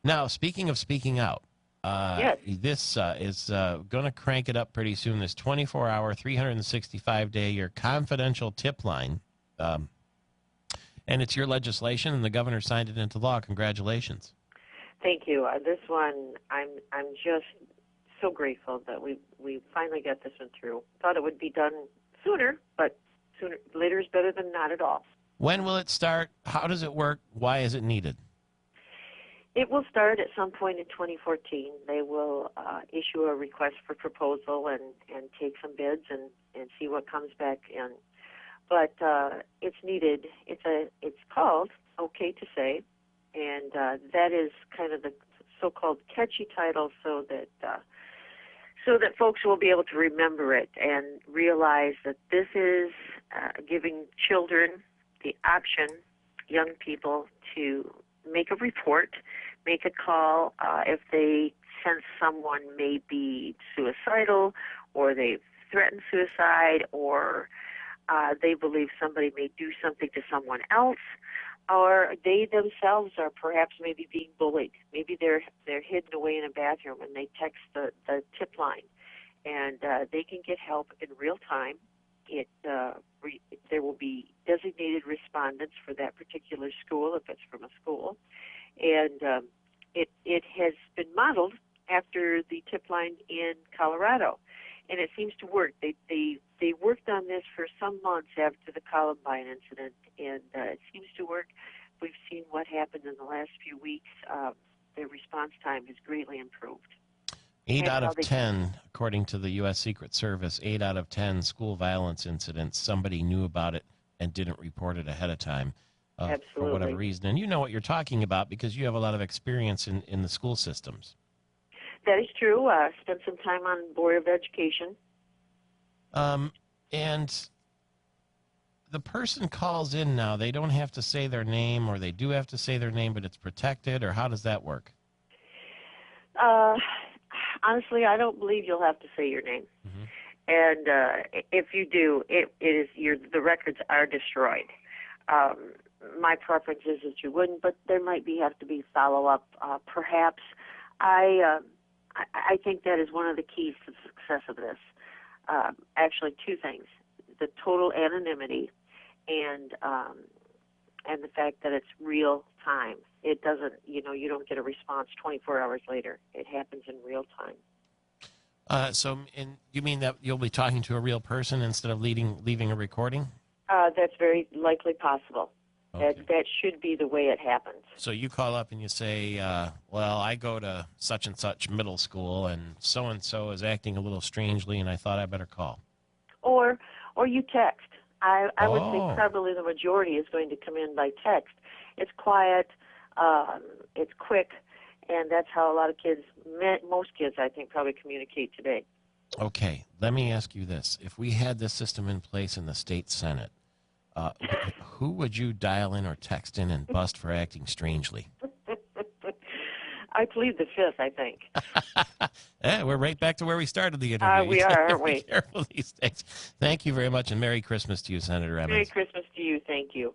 Now, speaking of speaking out, Yes. this is going to crank it up pretty soon. This 24-hour, 365-day, your confidential tip line. And it's your legislation, and the governor signed it into law. Congratulations. Thank you. This one, I'm just so grateful that we finally got this one through. Thought it would be done sooner, but later is better than not at all. When will it start? How does it work? Why is it needed? It will start at some point in 2014. They will issue a request for proposal and take some bids and see what comes back in. But it's needed. It's called "Okay to Say," and that is kind of the so-called catchy title, so that folks will be able to remember it and realize that this is giving children the option, young people, to make a report, make a call if they sense someone may be suicidal, or they've threatened suicide, or they believe somebody may do something to someone else, or they themselves are perhaps maybe being bullied. Maybe they're hidden away in a bathroom and they text the tip line, and they can get help in real time. There will be designated respondents for that particular school if it's from a school, and it has been modeled after the tip line in Colorado, and it seems to work. They worked on this for some months after the Columbine incident, and it seems to work. We've seen what happened in the last few weeks. Their response time has greatly improved. 8 out of 10, according to the U.S. Secret Service, 8 out of 10 school violence incidents, somebody knew about it and didn't report it ahead of time for whatever reason. And you know what you're talking about because you have a lot of experience in the school systems. That is true. Spent some time on Board of Education. And the person calls in now. They don't have to say their name, or they do have to say their name, but it's protected, or how does that work? Honestly, I don't believe you'll have to say your name. Mm-hmm. And if you do, the records are destroyed. My preference is that you wouldn't, but there might have to be follow-up. Perhaps I think that is one of the keys to the success of this. Actually, two things: the total anonymity and the fact that it's real time. It doesn't, you don't get a response 24 hours later. It happens in real time. So you mean that you'll be talking to a real person instead of leaving a recording? That's very likely possible. Okay. That should be the way it happens. So you call up and you say, well, I go to such and such middle school, and so is acting a little strangely, and I thought I better call. Or you text. I would say probably the majority is going to come in by text. It's quiet, it's quick, and that's how a lot of kids, most kids, I think, probably communicate today. Okay, let me ask you this. If we had this system in place in the state Senate, who would you dial in or text in and bust for acting strangely? I plead the fifth, I think. We're right back to where we started the interview. We are, aren't we? Be careful these days. Thank you very much, and Merry Christmas to you, Senator Emmons. Merry Christmas to you. Thank you.